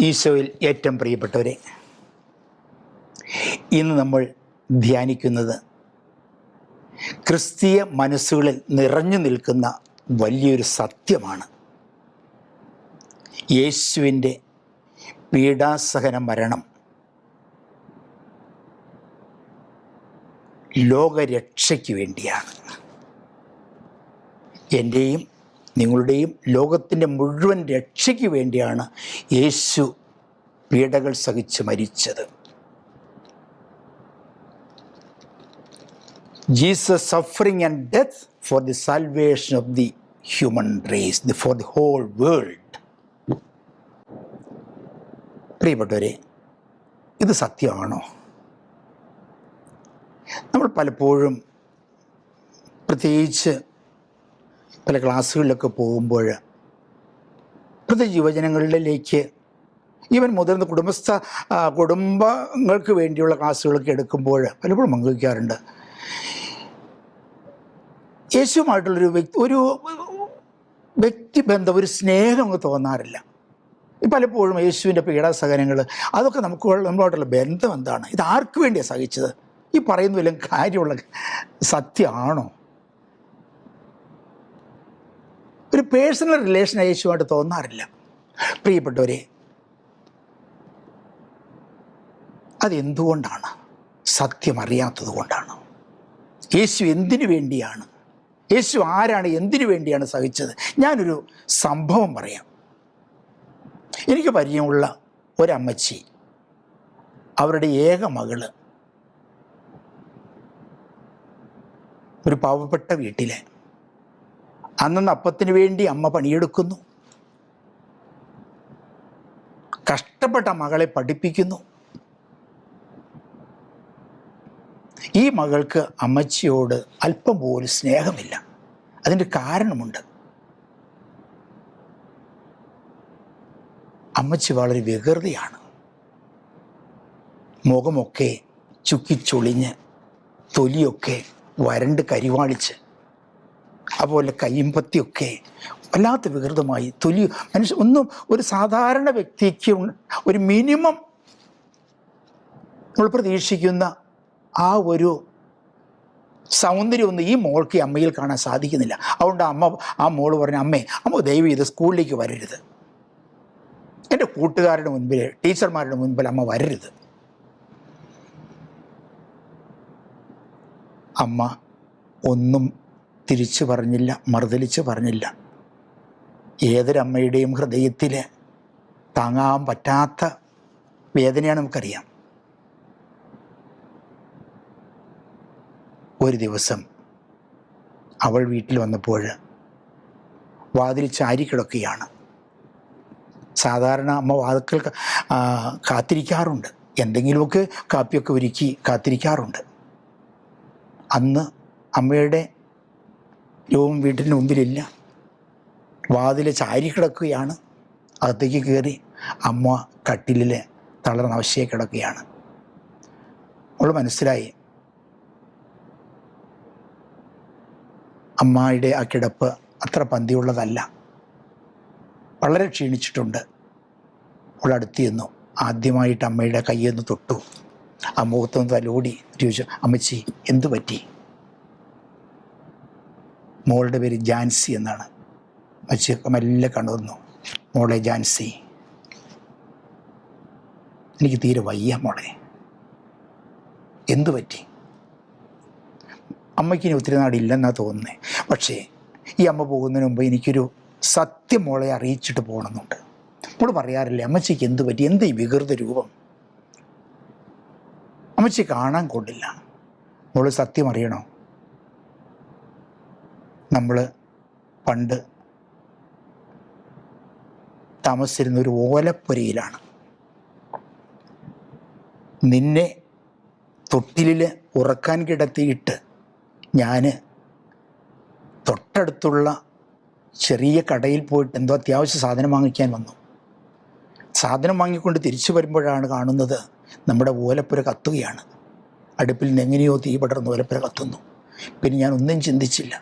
ഈശോയിൽ ഏറ്റവും പ്രിയപ്പെട്ടവരെ, ഇന്ന് നമ്മൾ ധ്യാനിക്കുന്നത് ക്രിസ്തീയ മനസ്സുകളിൽ നിറഞ്ഞു നിൽക്കുന്ന വലിയൊരു സത്യമാണ്. യേശുവിൻ്റെ പീഡാസഹന മരണം ലോകരക്ഷയ്ക്ക് വേണ്ടിയാണ്. എൻ്റെയും നിങ്ങളുടെയും ലോകത്തിൻ്റെ മുഴുവൻ രക്ഷയ്ക്ക് വേണ്ടിയാണ് യേശു പീഡകൾ സഹിച്ച് മരിച്ചത്. Jesus suffering and death for the salvation of the human race, for the whole world. പ്രിയപ്പെട്ടവരെ, ഇത് സത്യമാണോ? നമ്മൾ പലപ്പോഴും, പ്രത്യേകിച്ച് പല ക്ലാസ്സുകളിലൊക്കെ പോകുമ്പോൾ, പ്രത്യേകിച്ച് യുവജനങ്ങളിലേക്ക്, ഈവൻ മുതിർന്ന കുടുംബങ്ങൾക്ക് വേണ്ടിയുള്ള ക്ലാസ്സുകളൊക്കെ എടുക്കുമ്പോൾ പലപ്പോഴും പങ്കുവയ്ക്കാറുണ്ട്, യേശുവുമായിട്ടുള്ളൊരു വ്യക്തിബന്ധം, ഒരു സ്നേഹം അങ്ങ് തോന്നാറില്ല. പലപ്പോഴും യേശുവിൻ്റെ പീഡാസഹനങ്ങൾ, അതൊക്കെ നമ്മളോട്ടുള്ള ബന്ധം എന്താണ്? ഇത് ആർക്ക് വേണ്ടിയാണ് സഹിച്ചത്? ഈ പറയുന്ന വല്ലതും കാര്യമുള്ള സത്യമാണോ? ഒരു പേഴ്സണൽ റിലേഷൻ യേശുവായിട്ട് തോന്നാറില്ല. പ്രിയപ്പെട്ടവരെ, അതെന്തുകൊണ്ടാണ്? സത്യം അറിയാത്തത് കൊണ്ടാണ്. യേശു എന്തിനു വേണ്ടിയാണ്, യേശു ആരാണ്, എന്തിനു വേണ്ടിയാണ് സഹിച്ചത്? ഞാനൊരു സംഭവം പറയാം. എനിക്ക് പരിചയമുള്ള ഒരമ്മച്ചി, അവരുടെ ഏക മകള് ഒരു പാവപ്പെട്ട വീട്ടിലെ അന്നന്ന് അപ്പത്തിന് വേണ്ടി അമ്മ പണിയെടുക്കുന്നു, കഷ്ടപ്പെട്ട മകളെ പഠിപ്പിക്കുന്നു. ഈ മകൾക്ക് അമ്മച്ചിയോട് അല്പം പോലും സ്നേഹമില്ല. അതിൻ്റെ കാരണമുണ്ട്. അമ്മച്ചി വളരെ വികൃതിയാണ്. മുഖമൊക്കെ ചുക്കിച്ചൊളിഞ്ഞ്, തൊലിയൊക്കെ വരണ്ട് കരിവാളിച്ച്, അതുപോലെ കയ്യമ്പത്തിയൊക്കെ വല്ലാത്ത വികൃതമായി, ഒന്നും ഒരു സാധാരണ വ്യക്തിക്ക് ഒരു മിനിമം നമ്മൾ പ്രതീക്ഷിക്കുന്ന ആ ഒരു സൗന്ദര്യമൊന്നും ഈ മോൾക്ക് അമ്മയിൽ കാണാൻ സാധിക്കുന്നില്ല. അതുകൊണ്ട് ആ മോള് പറഞ്ഞ, അമ്മ ദയവ് ചെയ്ത് സ്കൂളിലേക്ക് വരരുത്, എൻ്റെ കൂട്ടുകാരുടെ മുൻപിൽ, ടീച്ചർമാരുടെ മുൻപിൽ അമ്മ വരരുത്. അമ്മ ഒന്നും തിരിച്ചു പറഞ്ഞില്ല, മറുതലിച്ച് പറഞ്ഞില്ല. ഏതൊരമ്മയുടെയും ഹൃദയത്തിൽ താങ്ങാൻ പറ്റാത്ത വേദനയാണ് നമുക്കറിയാം. ഒരു ദിവസം അവൾ വീട്ടിൽ വന്നപ്പോൾ വാതിൽ ചാരിക്കിടക്കുകയാണ്. സാധാരണ അമ്മ വാതിൽക്കൽ കാത്തിരിക്കാറുണ്ട്, എന്തെങ്കിലുമൊക്കെ കാപ്പിയൊക്കെ ഒരുക്കി കാത്തിരിക്കാറുണ്ട്. അന്ന് അമ്മയുടെ രൂപം വീട്ടിന് മുമ്പിലില്ല, വാതിൽ ചാരിക്കിടക്കുകയാണ്. അകത്തേക്ക് കയറി അമ്മ കട്ടിലിൽ തളർന്ന അവശയെ കിടക്കുകയാണ്. അവൾ മനസ്സിലായി, അമ്മയുടെ ആ കിടപ്പ് അത്ര പന്തിയുള്ളതല്ല, വളരെ ക്ഷീണിച്ചിട്ടുണ്ട്. അവൾ അടുത്ത് ചെന്നു, ആദ്യമായിട്ട് അമ്മയുടെ കയ്യൊന്ന് തൊട്ടു, ആ മുഖത്തൊന്ന് തലോടി ചോദിച്ചു, അമ്മച്ചി എന്തു പറ്റി? മോളുടെ പേര് ജാൻസി എന്നാണ്. അമ്മച്ചിയൊക്കെ മെല്ലെ കണ്ടുവന്നു. മോളെ ജാൻസി, എനിക്ക് തീരെ വയ്യ മോളെ, എന്തു പറ്റി? അമ്മയ്ക്കിനി ഒത്തിരി നാടില്ലെന്നാണ് തോന്നുന്നത്. പക്ഷേ ഈ അമ്മ പോകുന്നതിന് മുമ്പ് എനിക്കൊരു സത്യം മോളെ അറിയിച്ചിട്ട് പോകണമെന്നുണ്ട്. മോൾ പറയാറില്ലേ, അമ്മച്ചിക്ക് എന്തു പറ്റി, എന്ത് ഈ വികൃത രൂപം, അമ്മച്ചി കാണാൻ കൊള്ളില്ല. മോള് സത്യം അറിയണോ? നമ്മൾ പണ്ട് താമസിച്ചിരുന്ന ഒരു ഓലപ്പുരയിലാണ്. നിന്നെ തൊട്ടിലിൽ ഉറക്കാൻ കിടത്തിയിട്ട് ഞാൻ തൊട്ടടുത്തുള്ള ചെറിയ കടയിൽ പോയിട്ട് എന്തോ അത്യാവശ്യ സാധനം വാങ്ങിക്കാൻ വന്നു. സാധനം വാങ്ങിക്കൊണ്ട് തിരിച്ചു വരുമ്പോഴാണ് കാണുന്നത് നമ്മുടെ ഓലപ്പുര കത്തുകയാണ്. അടുപ്പിൽ നിന്ന് എങ്ങനെയോ തീ പടർന്ന് ഓലപ്പുര കത്തുന്നു. പിന്നെ ഞാൻ ഒന്നും ചിന്തിച്ചില്ല.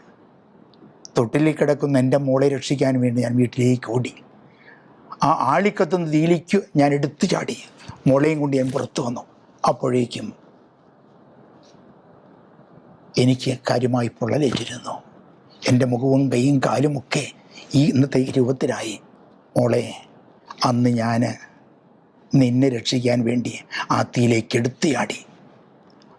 തൊട്ടിലേക്ക് കിടക്കുന്ന എൻ്റെ മോളെ രക്ഷിക്കാൻ വേണ്ടി ഞാൻ വീട്ടിലേക്ക് ഓടി. ആ ആളിക്കത്തുന്ന തീയിലേക്ക് ഞാൻ എടുത്തു ചാടി. മോളെയും കൊണ്ട് ഞാൻ പുറത്തു വന്നു. അപ്പോഴേക്കും എനിക്ക് കാര്യമായി പൊള്ളലേറ്റിരുന്നു. എൻ്റെ മുഖവും കൈയും കാലുമൊക്കെ ഈ ഇന്നത്തെ രൂപത്തിലായി. മോളെ, അന്ന് ഞാൻ നിന്നെ രക്ഷിക്കാൻ വേണ്ടി ആ തീയിലേക്ക് എടുത്തു ചാടി.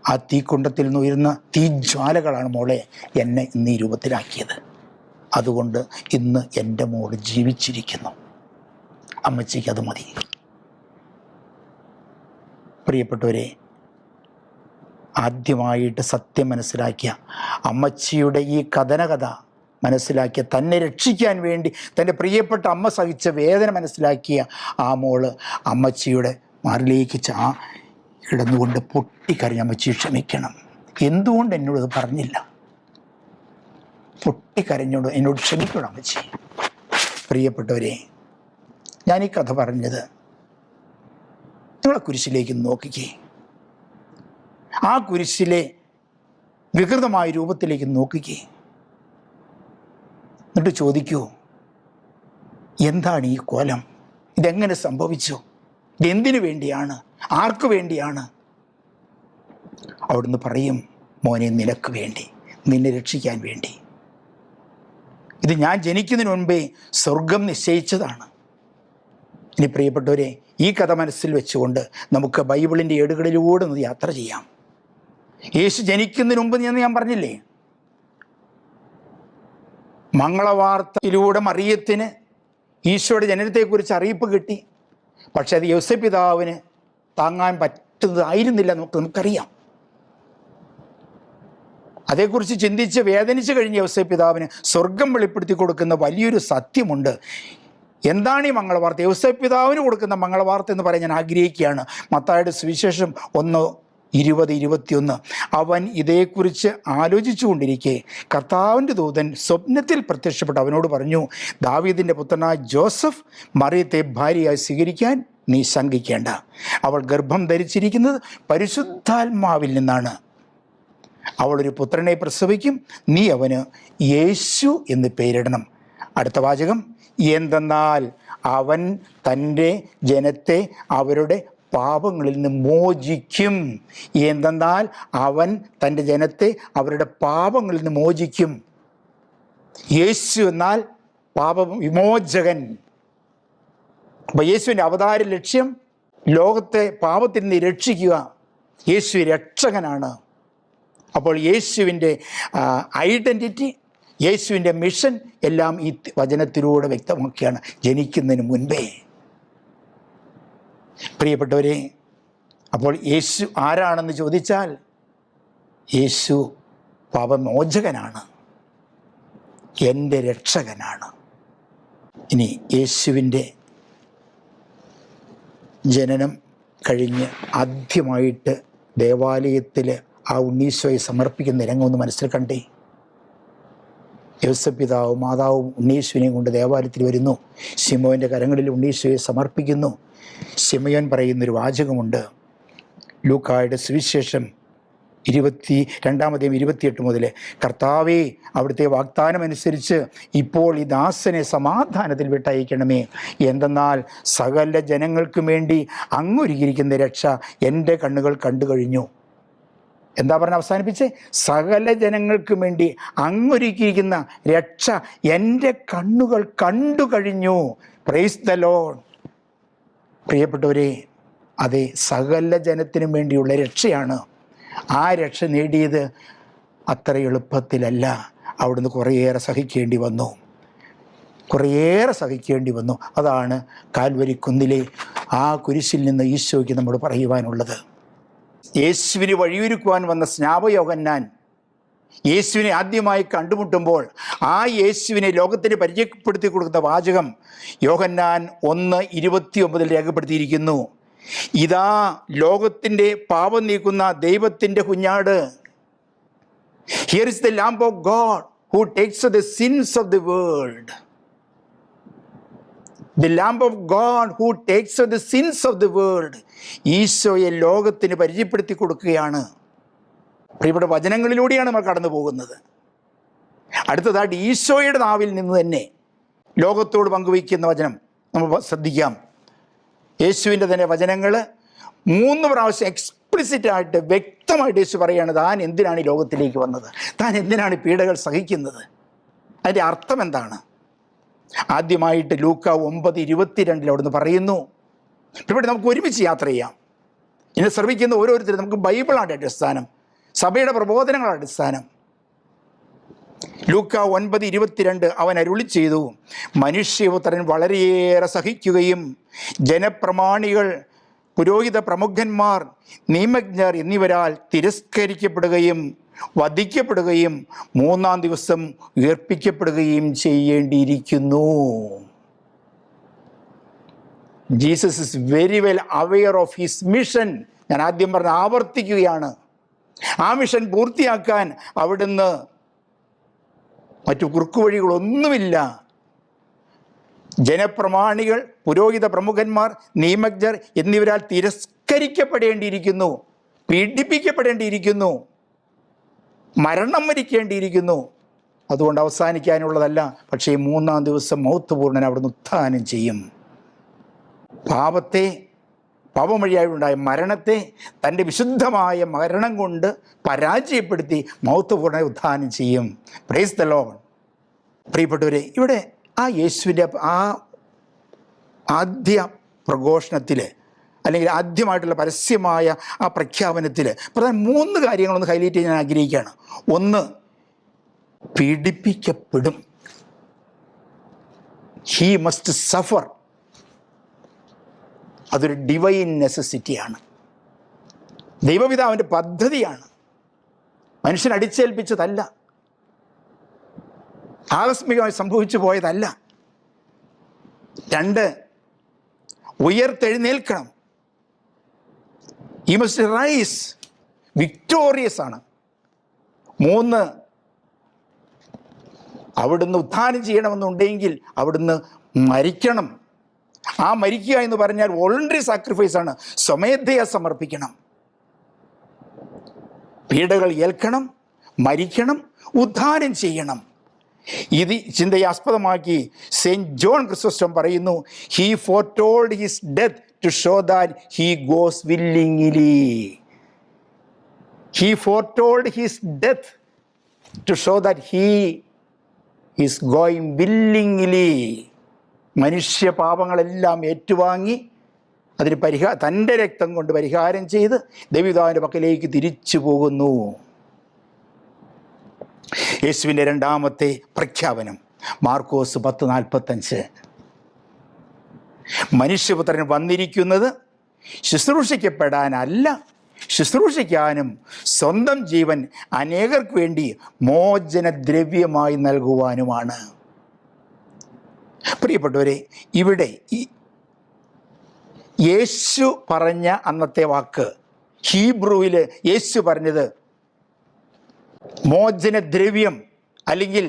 ആ തീക്കുണ്ടത്തിൽ നിന്ന് ഉയരുന്ന തീജ്വാലകളാണ് മോളെ എന്നെ ഇന്ന് ഈ രൂപത്തിലാക്കിയത്. അതുകൊണ്ട് ഇന്ന് എൻ്റെ മോള് ജീവിച്ചിരിക്കുന്നു. അമ്മച്ചിക്ക് അത് മതി. പ്രിയപ്പെട്ടവരെ, ആദ്യമായിട്ട് സത്യം മനസ്സിലാക്കിയ അമ്മച്ചിയുടെ ഈ കഥനകഥ മനസ്സിലാക്കിയ, തന്നെ രക്ഷിക്കാൻ വേണ്ടി തൻ്റെ പ്രിയപ്പെട്ട അമ്മ സഹിച്ച വേദന മനസ്സിലാക്കിയ ആ മോള് അമ്മച്ചിയുടെ മാറിലേക്ക് കിടന്നുകൊണ്ട് പൊട്ടിക്കരഞ്ഞ്, അമ്മച്ചി ക്ഷമിക്കണം, എന്തുകൊണ്ട് എന്നോടത് പറഞ്ഞില്ല, പൊട്ടിക്കരഞ്ഞോട് എന്നോട് ക്ഷമിക്കണം അമ്മച്ചി. പ്രിയപ്പെട്ടവരെ, ഞാൻ ഈ കഥ പറഞ്ഞത് നിങ്ങളെ കുരിശിലേക്ക് നോക്കിക്കേ. ആ കുരിശിലെ വികൃതമായ രൂപത്തിലേക്ക് നോക്കിക്കേ. എന്നിട്ട് ചോദിക്കൂ, എന്താണ് ഈ കോലം? ഇതെങ്ങനെ സംഭവിച്ചു? ഇതെന്തിനു വേണ്ടിയാണ്? ആർക്കു വേണ്ടിയാണ്? അവിടുന്ന് പറയും, മോനെ, നിനക്ക് വേണ്ടി, നിന്നെ രക്ഷിക്കാൻ വേണ്ടി. ഇത് ഞാൻ ജനിക്കുന്നതിന് മുൻപേ സ്വർഗം നിശ്ചയിച്ചതാണ്. ഇനി പ്രിയപ്പെട്ടവരെ, ഈ കഥ മനസ്സിൽ വെച്ചുകൊണ്ട് നമുക്ക് ബൈബിളിൻ്റെ ഏടുകളിലൂടെ ഒന്ന് യാത്ര ചെയ്യാം. യേശു ജനിക്കുന്നതിന് മുമ്പ് ഞാൻ പറഞ്ഞില്ലേ, മംഗളവാർത്തയിലൂടെ മറിയത്തിന് ഈശോയുടെ ജനനത്തെക്കുറിച്ച് അറിയിപ്പ് കിട്ടി. പക്ഷെ അത് യോസേപ്പ് പിതാവിന് താങ്ങാൻ പറ്റുന്നതായിരുന്നില്ല. നമുക്കറിയാം. അതേക്കുറിച്ച് ചിന്തിച്ച് വേദനിച്ച് കഴിഞ്ഞ യോസേപ്പ് പിതാവിന് സ്വർഗം വെളിപ്പെടുത്തി കൊടുക്കുന്ന വലിയൊരു സത്യമുണ്ട്. എന്താണ് ഈ മംഗളവാർത്ത? യോസേപ്പ് പിതാവിന് കൊടുക്കുന്ന മംഗളവാർത്ത എന്ന് പറയാൻ ഞാൻ ആഗ്രഹിക്കുകയാണ്. മത്തായിയുടെ സുവിശേഷം 1:20-21. അവൻ ഇതേക്കുറിച്ച് ആലോചിച്ചു കൊണ്ടിരിക്കെ കർത്താവിൻ്റെ ദൂതൻ സ്വപ്നത്തിൽ പ്രത്യക്ഷപ്പെട്ട് അവനോട് പറഞ്ഞു, ദാവീദിൻ്റെ പുത്രനായ ജോസഫ് മറിയത്തെ ഭാര്യയായി സ്വീകരിക്കാൻ നീ ശങ്കിക്കേണ്ട. അവൾ ഗർഭം ധരിച്ചിരിക്കുന്നത് പരിശുദ്ധാത്മാവിൽ നിന്നാണ്. അവളൊരു പുത്രനെ പ്രസവിക്കും. നീ അവന് യേശു എന്ന് പേരിടണം. അടുത്ത വാചകം, എന്തെന്നാൽ അവൻ തൻ്റെ ജനത്തെ അവരുടെ പാപങ്ങളിൽ നിന്ന് മോചിക്കും. എന്തെന്നാൽ അവൻ തൻ്റെ ജനത്തെ അവരുടെ പാപങ്ങളിൽ നിന്ന് മോചിക്കും. യേശു എന്നാൽ പാപ വിമോചകൻ. അപ്പോൾ യേശുവിൻ്റെ അവതാര ലക്ഷ്യം ലോകത്തെ പാപത്തിൽ നിന്ന് രക്ഷിക്കുക. യേശു രക്ഷകനാണ്. അപ്പോൾ യേശുവിൻ്റെ ഐഡൻറ്റിറ്റി, യേശുവിൻ്റെ മിഷൻ എല്ലാം ഈ വചനത്തിലൂടെ വ്യക്തമാക്കിയാണ് ജനിക്കുന്നതിന് മുൻപേ. പ്രിയപ്പെട്ടവരെ, അപ്പോൾ യേശു ആരാണെന്ന് ചോദിച്ചാൽ യേശു പാപമോചകനാണ്, എൻ്റെ രക്ഷകനാണ്. ഇനി യേശുവിൻ്റെ ജനനം കഴിഞ്ഞ് ആദ്യമായിട്ട് ദേവാലയത്തിൽ ആ ഉണ്ണീശോയെ സമർപ്പിക്കുന്ന രംഗമൊന്ന് മനസ്സിൽ കണ്ടേ. യോസേപ്പ് പിതാവും മാതാവും ഉണ്ണീശോനെയും കൊണ്ട് ദേവാലയത്തിൽ വരുന്നു. ശിമോൻ്റെ കരങ്ങളിൽ ഉണ്ണീശോയെ സമർപ്പിക്കുന്നു. ശിമയോൻ പറയുന്നൊരു വാചകമുണ്ട്, ലൂക്കായുടെ സുവിശേഷം 22:28 മുതൽ, കർത്താവേ, അവിടുത്തെ വാഗ്ദാനമനുസരിച്ച് ഇപ്പോൾ ഈ ദാസനെ സമാധാനത്തിൽ വിട്ടയക്കണമേ. എന്തെന്നാൽ സകല ജനങ്ങൾക്കും വേണ്ടി അങ്ങൊരുക്കിയിരിക്കുന്ന രക്ഷ എൻ്റെ കണ്ണുകൾ കണ്ടു കഴിഞ്ഞു. എന്താ പറഞ്ഞ അവസാനിപ്പിച്ച്? സകല ജനങ്ങൾക്കും വേണ്ടി അങ്ങൊരുക്കിയിരിക്കുന്ന രക്ഷ എൻ്റെ കണ്ണുകൾ കണ്ടു കഴിഞ്ഞു. Praise the Lord. പ്രിയപ്പെട്ടവരെ, അതെ, സകല ജനത്തിനും വേണ്ടിയുള്ള രക്ഷയാണ്. ആ രക്ഷ നേടിയത് അത്ര എളുപ്പത്തിലല്ല. അവിടുന്ന് കുറേയേറെ സഹിക്കേണ്ടി വന്നു. അതാണ് കാൽവരി കുന്നിലെ ആ കുരിശിൽ നിന്ന് ഈശോയ്ക്ക് നമ്മൾ പറയുവാനുള്ളത്. യേശുവിന് വഴിയൊരുക്കുവാൻ വന്ന സ്നാപകയോഹന്നാൻ യേശുവിനെ ആദ്യമായി കണ്ടുമുട്ടുമ്പോൾ ആ യേശുവിനെ ലോകത്തിന് പരിചയപ്പെടുത്തി കൊടുക്കുന്ന വാചകം യോഹന്നാൻ 1:29 രേഖപ്പെടുത്തിയിരിക്കുന്നു. ഇതാ ലോകത്തിൻ്റെ പാപം നീക്കുന്ന ദൈവത്തിൻ്റെ കുഞ്ഞാട്. Here is the lamb of God who takes the sins of the world. The lamb of God who takes the sins of the world. ഈശോയെ ലോകത്തിന് പരിചയപ്പെടുത്തി കൊടുക്കുകയാണ്. പ്രിയപ്പെട്ട വചനങ്ങളിലൂടെയാണ് നമ്മൾ കടന്നു പോകുന്നത്. അടുത്തതായിട്ട് ഈശോയുടെ നാവിൽ നിന്ന് തന്നെ ലോകത്തോട് പങ്കുവയ്ക്കുന്ന വചനം നമ്മൾ ശ്രദ്ധിക്കാം. യേശുവിൻ്റെ തന്നെ വചനങ്ങൾ 3 പ്രാവശ്യം എക്സ്പ്ലിസിറ്റായിട്ട് വ്യക്തമായിട്ട് യേശു പറയുകയാണ് താൻ എന്തിനാണ് ഈ ലോകത്തിലേക്ക് വന്നത്, താൻ എന്തിനാണ് പീഡകൾ സഹിക്കുന്നത്, അതിൻ്റെ അർത്ഥം എന്താണ്. ആദ്യമായിട്ട് ലൂക്ക 9:22 അവിടുന്ന് പറയുന്നു. ഇവിടെ നമുക്ക് ഒരുമിച്ച് യാത്ര ചെയ്യാം. ഇന്ന് ശ്രമിക്കുന്ന ഓരോരുത്തരും നമുക്ക് ബൈബിളാണ് അടിസ്ഥാനം, സഭയുടെ പ്രബോധനങ്ങളാണ് അടിസ്ഥാനം. ലൂക്ക 9:22 അവൻ അരുളി ചെയ്തു, മനുഷ്യപുത്രൻ വളരെയേറെ സഹിക്കുകയും ജനപ്രമാണികൾ, പുരോഹിത പ്രമുഖന്മാർ, നിയമജ്ഞർ എന്നിവരാൽ തിരസ്കരിക്കപ്പെടുകയും വധിക്കപ്പെടുകയും 3-ാം ദിവസം ഉയർപ്പിക്കപ്പെടുകയും ചെയ്യേണ്ടിയിരിക്കുന്നു. Jesus is very well aware of his mission. ഞാൻ ആദ്യം പറഞ്ഞ് ആവർത്തിക്കുകയാണ്. ആ മിഷൻ പൂർത്തിയാക്കാൻ അവിടുന്ന് മറ്റു കുറുക്കുവഴികളൊന്നുമില്ല. ജനപ്രമാണികൾ, പുരോഹിത പ്രമുഖന്മാർ, നിയമജ്ഞർ എന്നിവരാൽ തിരസ്കരിക്കപ്പെടേണ്ടിയിരിക്കുന്നു, പീഡിപ്പിക്കപ്പെടേണ്ടിയിരിക്കുന്നു, മരണം വരിക്കേണ്ടിയിരിക്കുന്നു. അതുകൊണ്ട് അവസാനിക്കാനുള്ളതല്ല, പക്ഷേ 3-ാം ദിവസം മൗത്ത്പൂർണ്ണൻ അവിടുന്ന് ഉത്ഥാനം ചെയ്യും. പാപം വഴിയായുണ്ടായ മരണത്തെ തൻ്റെ വിശുദ്ധമായ മരണം കൊണ്ട് പരാജയപ്പെടുത്തി മൗത്ത്പൂർണ്ണ ഉത്ഥാനം ചെയ്യും. Praise the Lord. പ്രിയപ്പെട്ടവരെ, ഇവിടെ ആ യേശുവിൻ്റെ ആ ആദ്യ പ്രഘോഷണത്തിൽ അല്ലെങ്കിൽ ആദ്യമായിട്ടുള്ള പരസ്യമായ ആ പ്രഖ്യാപനത്തിൽ പ്രധാന 3 കാര്യങ്ങളൊന്ന് ഹൈലൈറ്റ് ചെയ്യാൻ ഞാൻ ആഗ്രഹിക്കുകയാണ്. ഒന്ന്, പീഡിപ്പിക്കപ്പെടും. He must Zafar. അതൊരു ഡിവൈൻ നെസസിറ്റിയാണ്, ദൈവപിതാവിൻ്റെ പദ്ധതിയാണ്, മനുഷ്യൻ അടിച്ചേൽപ്പിച്ചതല്ല, ആകസ്മികമായി സംഭവിച്ചു പോയതല്ല. 2, ഉയർത്തെഴുന്നേൽക്കണം. ഹി മസ്റ്റ് റൈസ്, വിക്ടോറിയസ് ആണ്. 3, അവിടുന്ന് ഉത്ഥാനം ചെയ്യണമെന്നുണ്ടെങ്കിൽ അവിടുന്ന് മരിക്കണം. ആ മരിക്കുക എന്ന് പറഞ്ഞാൽ വോളണ്ടറി സാക്രിഫൈസ് ആണ്, സ്വമേധയാ സമർപ്പിക്കണം. പീഡകൾ ഏൽക്കണം, മരിക്കണം, ഉദ്ധാനം ചെയ്യണം. ഇത് ചിന്തയാസ്പദമാക്കി സെയിൻറ്റ് ജോൺ ക്രിസോസ്റ്റം പറയുന്നു, he foretold his death to show that he goes willingly. He foretold his death to show that he is going willingly. മനുഷ്യ പാപങ്ങളെല്ലാം ഏറ്റുവാങ്ങി അതിന് തൻ്റെ രക്തം കൊണ്ട് പരിഹാരം ചെയ്ത് ദൈവപിതാവിൻ്റെ പക്കലേക്ക് തിരിച്ചു പോകുന്നു. യേശുവിൻ്റെ 2ാമത്തെ പ്രഖ്യാപനം മാർക്കോസ് 10:45. മനുഷ്യപുത്രൻ വന്നിരിക്കുന്നത് ശുശ്രൂഷിക്കപ്പെടാനല്ല, ശുശ്രൂഷിക്കാനും സ്വന്തം ജീവൻ അനേകർക്ക് വേണ്ടി മോചനദ്രവ്യമായി നൽകുവാനുമാണ്. പ്രിയപ്പെട്ടവരെ, ഇവിടെ യേശു പറഞ്ഞ അന്നത്തെ വാക്ക്, ഹീബ്രുവിൽ യേശു പറഞ്ഞത് മോചനദ്രവ്യം അല്ലെങ്കിൽ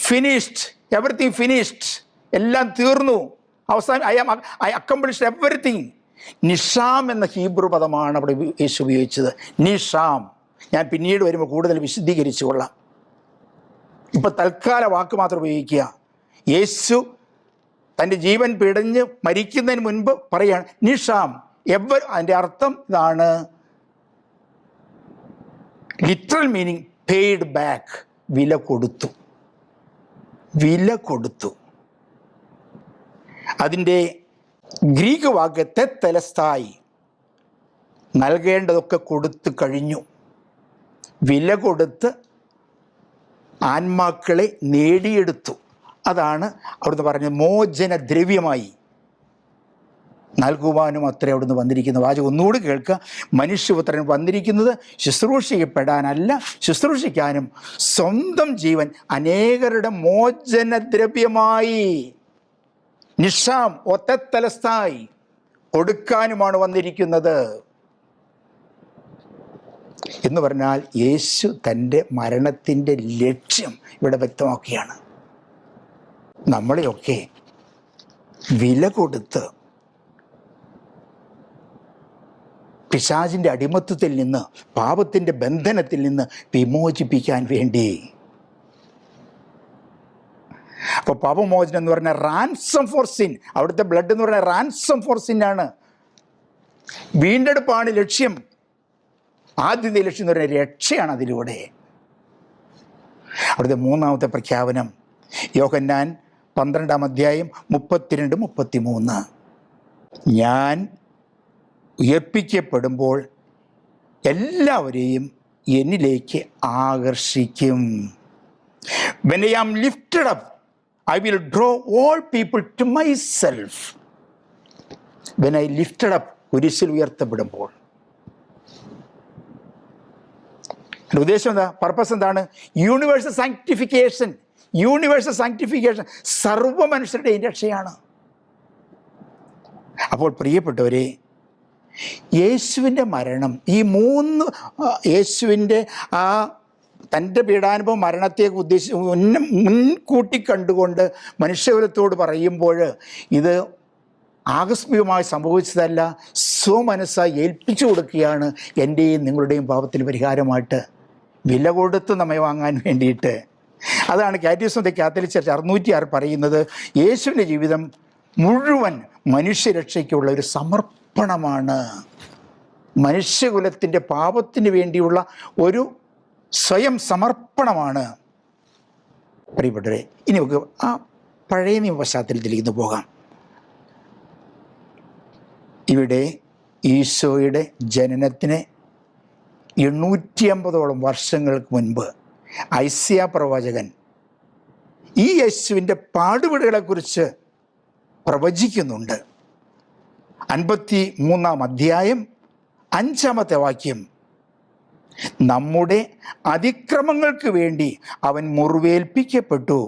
ഫിനിഷ്ഡ്, എവറിത്തിങ് ഫിനിഷ്ഡ്, എല്ലാം തീർന്നു, അവസാനം ഐ അക്കംപ്ലിഷ്ഡ് എവറിത്തിങ്. നിഷാം എന്ന ഹീബ്രു പദമാണ് അവിടെ യേശു ഉപയോഗിച്ചത്. നിഷാം. ഞാൻ പിന്നീട് വരുമ്പോൾ കൂടുതൽ വിശദീകരിച്ചു കൊള്ളാം. ഇപ്പം തൽക്കാല വാക്ക് മാത്രം ഉപയോഗിക്കുക. യേശു തൻ്റെ ജീവൻ പിടഞ്ഞ് മരിക്കുന്നതിന് മുൻപ് പറയാണ് നിഷാം. അതിൻ്റെ അർത്ഥം ഇതാണ്, ലിറ്ററൽ മീനിങ് പെയ്ഡ് ബാക്ക്, വില കൊടുത്തു, വില കൊടുത്തു. അതിൻ്റെ ഗ്രീക്ക് വാക്ക് തെത്തലസ്ഥായി, നൽകേണ്ടതൊക്കെ കൊടുത്തു കഴിഞ്ഞു, വില കൊടുത്ത് ആത്മാക്കളെ നേടിയെടുത്തു. അതാണ് അവിടുന്ന് പറഞ്ഞത്, മോചനദ്രവ്യമായി നൽകുവാനും അത്രേ അവിടുന്ന് വന്നിരിക്കുന്ന വാചകം. ഒന്നുകൂടി കേൾക്കുക. മനുഷ്യപുത്രൻ വന്നിരിക്കുന്നത് ശുശ്രൂഷിക്കപ്പെടാനല്ല, ശുശ്രൂഷിക്കാനും സ്വന്തം ജീവൻ അനേകരുടെ മോചനദ്രവ്യമായി, നിഷാം ഒത്തലസ്ഥായി, കൊടുക്കാനുമാണ് വന്നിരിക്കുന്നത് എന്ന് പറഞ്ഞാൽ യേശു തൻ്റെ മരണത്തിൻ്റെ ലക്ഷ്യം ഇവിടെ വ്യക്തമാക്കുകയാണ്. നമ്മളെയൊക്കെ വില കൊടുത്ത് പിശാചിൻ്റെ അടിമത്വത്തിൽ നിന്ന്, പാപത്തിൻ്റെ ബന്ധനത്തിൽ നിന്ന് വിമോചിപ്പിക്കാൻ വേണ്ടി. അപ്പോൾ പാപമോചനം എന്ന് പറഞ്ഞാൽ റാൻസം ഫോർ സിൻ, അവിടുത്തെ ബ്ലഡ് എന്ന് പറഞ്ഞാൽ റാൻസം ഫോർ സിൻ ആണ്. വീണ്ടെടുപ്പാണ് ലക്ഷ്യം. ആദ്യത്തെ ലക്ഷ്യം എന്ന് പറഞ്ഞാൽ രക്ഷയാണ് അതിലൂടെ. അവിടുത്തെ മൂന്നാമത്തെ പ്രഖ്യാപനം യോഹന്നാൻ 12-ാം അധ്യായം 32-33. ഞാൻ ഉയർപ്പിക്കപ്പെടുമ്പോൾ എല്ലാവരെയും എന്നിലേക്ക് ആകർഷിക്കും. When I am lifted up, I will draw all people to myself. When I lifted up, കുരിശിൽ ഉയർത്തപ്പെടുമ്പോൾ. എൻ്റെ ഉദ്ദേശം എന്താ? പർപ്പസ് എന്താണ്? Universal sanctification. യൂണിവേഴ്സൽ സാങ്ക്ടിഫിക്കേഷൻ സർവ്വ മനുഷ്യരുടെയും രക്ഷയാണ്. അപ്പോൾ പ്രിയപ്പെട്ടവരെ, യേശുവിൻ്റെ മരണം, ഈ മൂന്ന് യേശുവിൻ്റെ ആ തൻ്റെ പീഡാനുഭവം മരണത്തെ മുൻകൂട്ടി കണ്ടുകൊണ്ട് മനുഷ്യകുലത്തോട് പറയുമ്പോൾ ഇത് ആകസ്മികമായി സംഭവിച്ചതല്ല, സ്വമനസ്സായി ഏൽപ്പിച്ചു കൊടുക്കുകയാണ്. എൻ്റെയും നിങ്ങളുടെയും പാപത്തിന് പരിഹാരമായിട്ട് വില കൊടുത്ത് നമ്മെ വാങ്ങാൻ വേണ്ടിയിട്ട്. അതാണ് catechism of the Catholic church 606 പറയുന്നത്, യേശുവിൻ്റെ ജീവിതം മുഴുവൻ മനുഷ്യരക്ഷയ്ക്കുള്ള ഒരു സമർപ്പണമാണ്. മനുഷ്യകുലത്തിൻ്റെ പാപത്തിന് വേണ്ടിയുള്ള ഒരു സ്വയം സമർപ്പണമാണ്. പ്രിയപ്പെട്ടവരെ, ഇനി നമുക്ക് ആ പഴയ നിയമ പശ്ചാത്തലത്തിലേക്ക് പോകാം. ഇവിടെ ഈശോയുടെ ജനനത്തിന് 850ഓളം വർഷങ്ങൾക്ക് മുൻപ് ഐസിയ പ്രവാചകൻ ഈ യേശുവിൻ്റെ പാടുപെടുകളെക്കുറിച്ച് പ്രവചിക്കുന്നുണ്ട്. 53-ാം അധ്യായം 5-ാമത്തെ വാക്യം, നമ്മുടെ അതിക്രമങ്ങൾക്ക് വേണ്ടി അവൻ മുറിവേൽപ്പിക്കപ്പെട്ടു,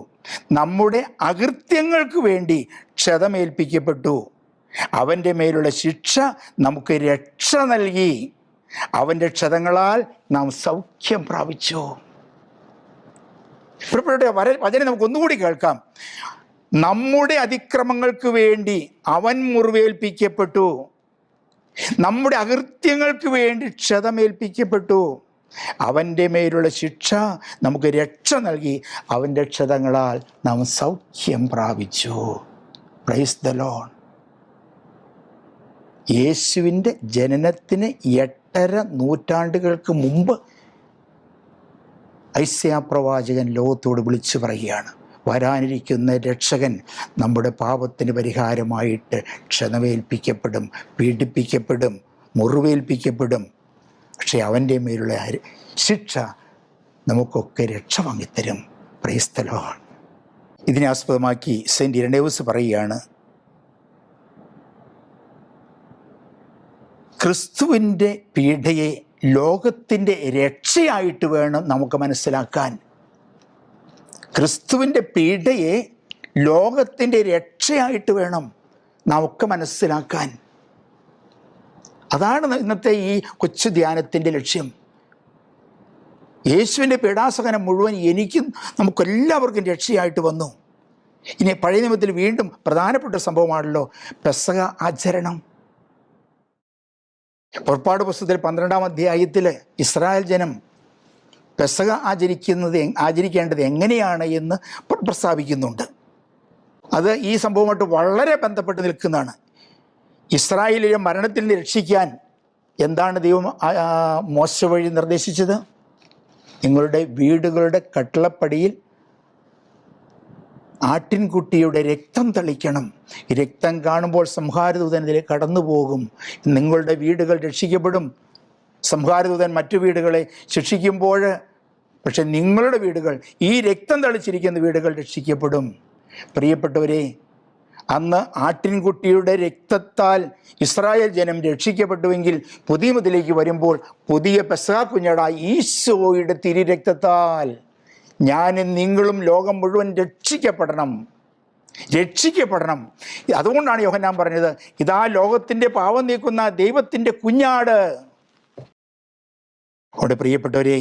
നമ്മുടെ അകൃത്യങ്ങൾക്ക് വേണ്ടി ക്ഷതമേൽപ്പിക്കപ്പെട്ടു, അവൻ്റെ മേലുള്ള ശിക്ഷ നമുക്ക് രക്ഷ നൽകി, അവൻ്റെ ക്ഷതങ്ങളാൽ നാം സൗഖ്യം പ്രാപിച്ചു. വചനം നമുക്ക് ഒന്നുകൂടി കേൾക്കാം. നമ്മുടെ അതിക്രമങ്ങൾക്ക് വേണ്ടി അവൻ മുറിവേൽപ്പിക്കപ്പെട്ടു, നമ്മുടെ അകൃത്യങ്ങൾക്ക് വേണ്ടി ക്ഷതമേൽപ്പിക്കപ്പെട്ടു, അവൻ്റെ മേലുള്ള ശിക്ഷ നമുക്ക് രക്ഷ നൽകി, അവൻ്റെ ക്ഷതങ്ങളാൽ നാം സൗഖ്യം പ്രാപിച്ചു. Praise the Lord. യേശുവിൻ്റെ ജനനത്തിന് 8.5 നൂറ്റാണ്ടുകൾക്ക് മുമ്പ് ഐസിയ പ്രവാചകൻ ലോകത്തോട് വിളിച്ചു പറയുകയാണ്, വരാനിരിക്കുന്ന രക്ഷകൻ നമ്മുടെ പാപത്തിന് പരിഹാരമായിട്ട് ക്ഷതമേൽപ്പിക്കപ്പെടും, പീഡിപ്പിക്കപ്പെടും, മുറിവേൽപ്പിക്കപ്പെടും. പക്ഷേ അവൻ്റെ മേലുള്ള ശിക്ഷ നമുക്കൊക്കെ രക്ഷ വാങ്ങിത്തരും. Praise the Lord. ഇതിനെ ആസ്പദമാക്കി സെയിൻറ്റ് ഇരണേവൂസ് പറയുകയാണ്, ക്രിസ്തുവിൻ്റെ പീഡയെ ലോകത്തിൻ്റെ രക്ഷയായിട്ട് വേണം നമുക്ക് മനസ്സിലാക്കാൻ. ക്രിസ്തുവിൻ്റെ പീഡയെ ലോകത്തിൻ്റെ രക്ഷയായിട്ട് വേണം നമുക്ക് മനസ്സിലാക്കാൻ. അതാണ് ഇന്നത്തെ ഈ കൊച്ചു ധ്യാനത്തിൻ്റെ ലക്ഷ്യം. യേശുവിൻ്റെ പീഡാസഹനം മുഴുവൻ എനിക്കും നമുക്കെല്ലാവർക്കും രക്ഷയായിട്ട് വന്നു. ഇനി പഴയ നിയമത്തിൽ വീണ്ടും പ്രധാനപ്പെട്ട സംഭവമാണല്ലോ പെസഹ ആചരണം. പുറപ്പാട് പുസ്തകത്തിൽ 12-ാം അധ്യായത്തിൽ ഇസ്രായേൽ ജനം പെസഹ ആചരിക്കേണ്ടത് എങ്ങനെയാണ് എന്ന് പ്രസ്താവിക്കുന്നുണ്ട്. അത് ഈ സംഭവമായിട്ട് വളരെ ബന്ധപ്പെട്ട് നിൽക്കുന്നതാണ്. ഇസ്രായേലിലെ മരണത്തിൽ നിന്ന് രക്ഷിക്കാൻ എന്താണ് ദൈവം മോശ വഴി നിർദ്ദേശിച്ചത്? നിങ്ങളുടെ വീടുകളുടെ കട്ടിളപ്പടിയിൽ ആട്ടിൻകുട്ടിയുടെ രക്തം തളിക്കണം. രക്തം കാണുമ്പോൾ സംഹാരദൂതൻ ഇതിലേക്ക് കടന്നു പോകും, നിങ്ങളുടെ വീടുകൾ രക്ഷിക്കപ്പെടും. സംഹാരദൂതൻ മറ്റു വീടുകളെ ശിക്ഷിക്കുമ്പോൾ പക്ഷെ നിങ്ങളുടെ വീടുകൾ, ഈ രക്തം തളിച്ചിരിക്കുന്ന വീടുകൾ രക്ഷിക്കപ്പെടും. പ്രിയപ്പെട്ടവരെ, അന്ന് ആട്ടിൻകുട്ടിയുടെ രക്തത്താൽ ഇസ്രായേൽ ജനം രക്ഷിക്കപ്പെട്ടുവെങ്കിൽ പുതിയ നിയമത്തിലേക്ക് വരുമ്പോൾ പുതിയ പെസഹ കുഞ്ഞാടായ ഈശോയുടെ തിരുരക്തത്താൽ ഞാനും നിങ്ങളും ലോകം മുഴുവൻ രക്ഷിക്കപ്പെടണം. അതുകൊണ്ടാണ് യോഹന്നാൻ പറഞ്ഞത്, ഇതാ ലോകത്തിൻ്റെ പാപം നീക്കുന്ന ദൈവത്തിൻ്റെ കുഞ്ഞാട്. അവിടെ പ്രിയപ്പെട്ടവരെ,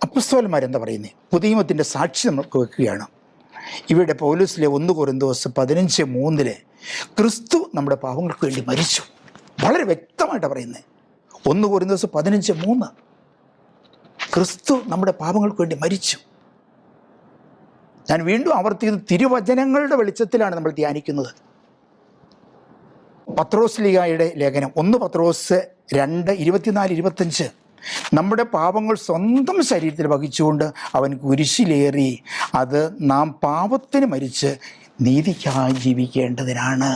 അപ്പസ്തോലന്മാരെന്താ പറയുന്നത്? പുതിയ നിയമത്തിൻ്റെ സാക്ഷി നമുക്ക് വെക്കുകയാണ്. ഇവിടെ പൗലോസിലെ 1 കൊരിന്തോസ് 15:3 ക്രിസ്തു നമ്മുടെ പാപങ്ങൾക്ക് വേണ്ടി മരിച്ചു. വളരെ വ്യക്തമായിട്ടാണ് പറയുന്നത്. 1 കൊരിന്തോസ് 15:3 ക്രിസ്തു നമ്മുടെ പാപങ്ങൾക്ക് വേണ്ടി മരിച്ചു. ഞാൻ വീണ്ടും ആവർത്തിക്കുന്നത്, തിരുവചനങ്ങളുടെ വെളിച്ചത്തിലാണ് നമ്മൾ ധ്യാനിക്കുന്നത്. പത്രോസ് ലീഗായുടെ ലേഖനം 1 പത്രോസ് 2:24-25, നമ്മുടെ പാപങ്ങൾ സ്വന്തം ശരീരത്തിൽ വഹിച്ചുകൊണ്ട് അവൻ കുരിശിലേറി, അത് നാം പാപത്തിന് മരിച്ച് നീതിക്കായി ജീവിക്കേണ്ടതിനാണ്.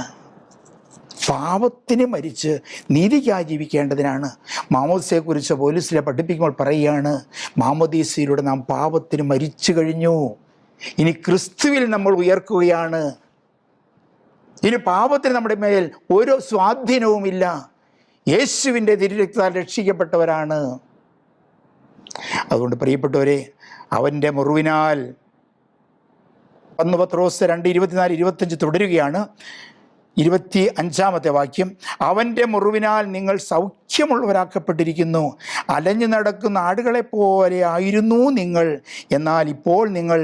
പാപത്തിന് മരിച്ച് നീതിക്കായി ജീവിക്കേണ്ടതിനാണ്. മാമോദീസയെക്കുറിച്ച് പൗലോസ് പഠിപ്പിക്കുമ്പോൾ പറയുകയാണ്, മാമോദീസയിലൂടെ നാം പാപത്തിന് മരിച്ചു കഴിഞ്ഞു, ഇനി ക്രിസ്തുവിൽ നമ്മൾ ഉയർക്കുകയാണ്. ഇനി പാപത്തിന് നമ്മുടെ മേൽ ഒരു സ്വാധീനവുമില്ല. യേശുവിൻ്റെ തിരുരക്തത്താൽ രക്ഷിക്കപ്പെട്ടവരാണ്. അതുകൊണ്ട് പ്രിയപ്പെട്ടവരെ, അവൻ്റെ മുറിവിനാൽ 1 പത്രോസ് 2:24-25 തുടരുകയാണ്. 25-ാമത്തെ വാക്യം, അവൻ്റെ മുറിവിനാൽ നിങ്ങൾ സൗഖ്യമുള്ളവരാക്കപ്പെട്ടിരിക്കുന്നു. അലഞ്ഞു നടക്കുന്ന ആടുകളെപ്പോലെ ആയിരുന്നു നിങ്ങൾ, എന്നാൽ ഇപ്പോൾ നിങ്ങൾ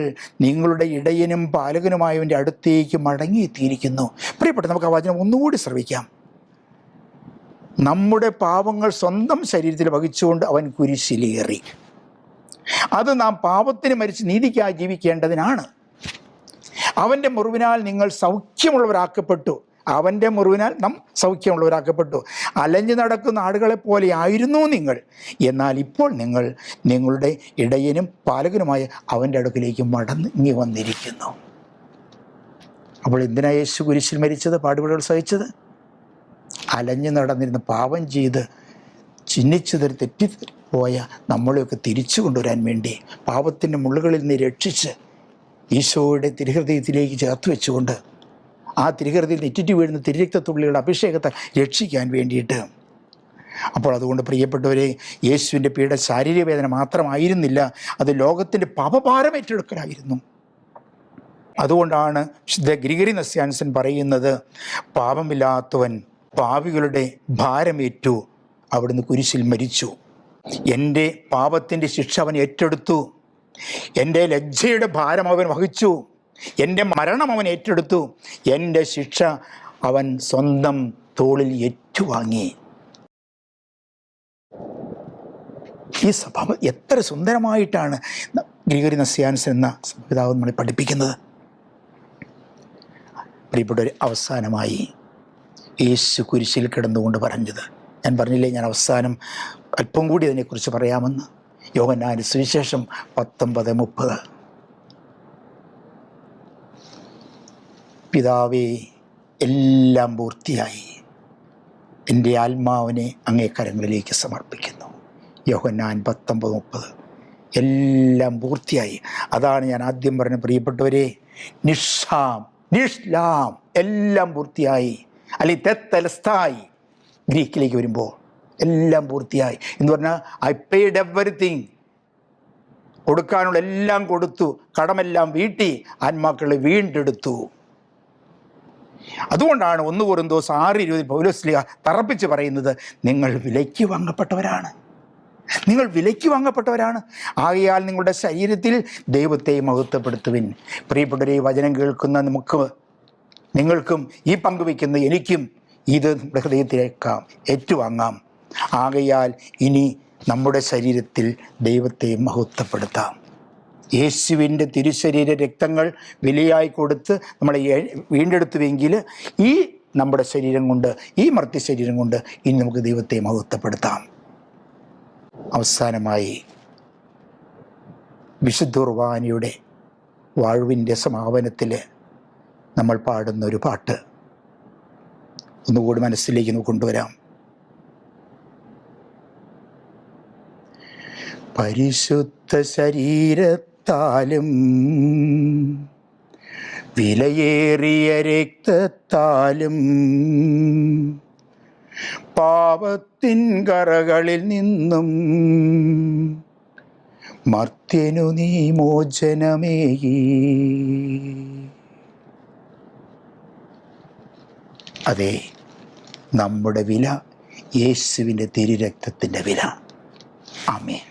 നിങ്ങളുടെ ഇടയനും പാലകനുമായവൻ്റെ അടുത്തേക്ക് മടങ്ങിയെത്തിയിരിക്കുന്നു. പ്രിയപ്പെട്ട, നമുക്ക് ആ വചനം ഒന്നുകൂടി ശ്രവിക്കാം. നമ്മുടെ പാപങ്ങൾ സ്വന്തം ശരീരത്തിൽ വഹിച്ചുകൊണ്ട് അവൻ കുരിശിലേറി, അത് നാം പാപത്തിന് മരിച്ച് നീതിക്കായി ജീവിക്കേണ്ടതിനാണ്. അവൻ്റെ മുറിവിനാൽ നിങ്ങൾ സൗഖ്യമുള്ളവരാക്കപ്പെട്ടു. അവൻ്റെ മുറിവിനാൽ നാം സൗഖ്യമുള്ളവരാക്കപ്പെട്ടു. അലഞ്ഞു നടക്കുന്ന ആടുകളെപ്പോലെ ആയിരുന്നു നിങ്ങൾ, എന്നാൽ ഇപ്പോൾ നിങ്ങൾ നിങ്ങളുടെ ഇടയനും പാലകനുമായ അവൻ്റെ അടുക്കിലേക്ക് മടങ്ങി വന്നിരിക്കുന്നു. അപ്പോൾ എന്തിനാണ് യേശു കുരിശിൽ മരിച്ചത്, പാടുപെടൽ സഹിച്ചത്? അലഞ്ഞു നടന്നിരുന്ന് പാപം ചെയ്ത് ചിഹ്നിച്ചതൊരു തെറ്റിപ്പോയ നമ്മളെയൊക്കെ തിരിച്ചു കൊണ്ടുവരാൻ വേണ്ടി, പാപത്തിൻ്റെ മുള്ളുകളിൽ നിന്ന് രക്ഷിച്ച് ഈശോയുടെ തിരുഹൃദയത്തിലേക്ക് ചേർത്ത് വെച്ചുകൊണ്ട് ആ തിരുഹൃദയത്തിൽ നെറ്റിറ്റ് വീഴുന്ന തിരുരക്തത്തുള്ളികളുടെ അഭിഷേകത്തെ രക്ഷിക്കാൻ വേണ്ടിയിട്ട്. അപ്പോൾ അതുകൊണ്ട് പ്രിയപ്പെട്ടവരെ, യേശുവിൻ്റെ പീഡ ശാരീരിക വേദന മാത്രമായിരുന്നില്ല, അത് ലോകത്തിൻ്റെ പാപഭാരം ഏറ്റെടുക്കലായിരുന്നു. അതുകൊണ്ടാണ് വിശുദ്ധ ഗ്രിഗറി നസ്യാൻസൻ പറയുന്നത്, പാപമില്ലാത്തവൻ പാപികളുടെ ഭാരമേറ്റു, അവിടുന്ന് കുരിശിൽ മരിച്ചു. എൻ്റെ പാപത്തിൻ്റെ ശിക്ഷ അവൻ ഏറ്റെടുത്തു, എൻ്റെ ലജ്ജയുടെ ഭാരം അവൻ വഹിച്ചു, എൻ്റെ മരണം അവൻ ഏറ്റെടുത്തു, എൻ്റെ ശിക്ഷ അവൻ സ്വന്തം തോളിൽ ഏറ്റുവാങ്ങി. ഈ സ്വഭാവം എത്ര സുന്ദരമായിട്ടാണ് ഗ്രിഗറി നസ്യാൻസൻ എന്ന പിതാവ് നമ്മളെ പഠിപ്പിക്കുന്നത്. പ്രിയപ്പെട്ടവർ, അവസാനമായി യേശു കുരിശിൽ കിടന്നുകൊണ്ട് പറഞ്ഞത്, ഞാൻ പറഞ്ഞില്ലേ, ഞാൻ അവസാനം അല്പം കൂടി അതിനെക്കുറിച്ച് പറയാമെന്ന്. യോഹന്നാന്റെ സുവിശേഷം 19:30, പിതാവേ, എല്ലാം പൂർത്തിയായി, എൻ്റെ ആത്മാവിനെ അങ്ങേ കരങ്ങളിലേക്ക് സമർപ്പിക്കുന്നു. യോഹന്നാൻ 19:30, എല്ലാം പൂർത്തിയായി. അതാണ് ഞാൻ ആദ്യം പറഞ്ഞ, പ്രിയപ്പെട്ടവരെ, നിഷ്ലാം, എല്ലാം പൂർത്തിയായി. അല്ലെങ്കിൽ തെത്തലസ്ഥായി ഗ്രീക്കിലേക്ക് വരുമ്പോൾ എല്ലാം പൂർത്തിയായി എന്ന് പറഞ്ഞാൽ ഐ പെയ്ഡ് എവറിത്തിങ്, കൊടുക്കാനുള്ള എല്ലാം കൊടുത്തു, കടമെല്ലാം വീട്ടി, ആത്മാക്കളെ വീണ്ടെടുത്തു. അതുകൊണ്ടാണ് 1 കൊരിന്തോസ് 6:20 പൗലോസ് ശ്ലീഹ തറപ്പിച്ച് പറയുന്നത്, നിങ്ങൾ വിലയ്ക്ക് വാങ്ങപ്പെട്ടവരാണ്, നിങ്ങൾ വിലയ്ക്ക് വാങ്ങപ്പെട്ടവരാണ്. ആകയാൽ നിങ്ങളുടെ ശരീരത്തിൽ ദൈവത്തെ മഹത്വപ്പെടുത്തുവിൻ. പ്രിയപ്പെട്ടവരെ, വചനം കേൾക്കുന്ന നിങ്ങൾക്കും ഈ പങ്കുവയ്ക്കുന്ന എനിക്കും ഇത് നമ്മുടെ ഹൃദയത്തിലേക്കാം ഏറ്റുവാങ്ങാം. ആകയാൽ ഇനി നമ്മുടെ ശരീരത്തിൽ ദൈവത്തെ മഹത്വപ്പെടുത്താം. യേശുവിൻ്റെ തിരുശരീര രക്തങ്ങൾ വിലയായി കൊടുത്ത് നമ്മളെ വീണ്ടെടുത്തുവെങ്കിൽ ഈ നമ്മുടെ ശരീരം കൊണ്ട്, ഈ മർത്യ ശരീരം കൊണ്ട് ഇനി നമുക്ക് ദൈവത്തെ മഹത്വപ്പെടുത്താം. അവസാനമായി വിശുദ്ധ കുർബാനയുടെ വാഴ്വിൻ്റെ സമാപനത്തിൽ നമ്മൾ പാടുന്ന ഒരു പാട്ട് ഒന്നുകൂടി മനസ്സിലേക്ക് നമുക്ക് കൊണ്ടുവരാം. പരിശുദ്ധ ശരീരത്താലും വിലയേറിയ രക്തത്താലും പാപത്തിൻ കറകളിൽ നിന്നും മർത്യനു നീ മോചനമേകി. അതെ, നമ്മുടെ വില യേശുവിൻ്റെ തിരുരക്തത്തിൻ്റെ വില. ആമേൻ.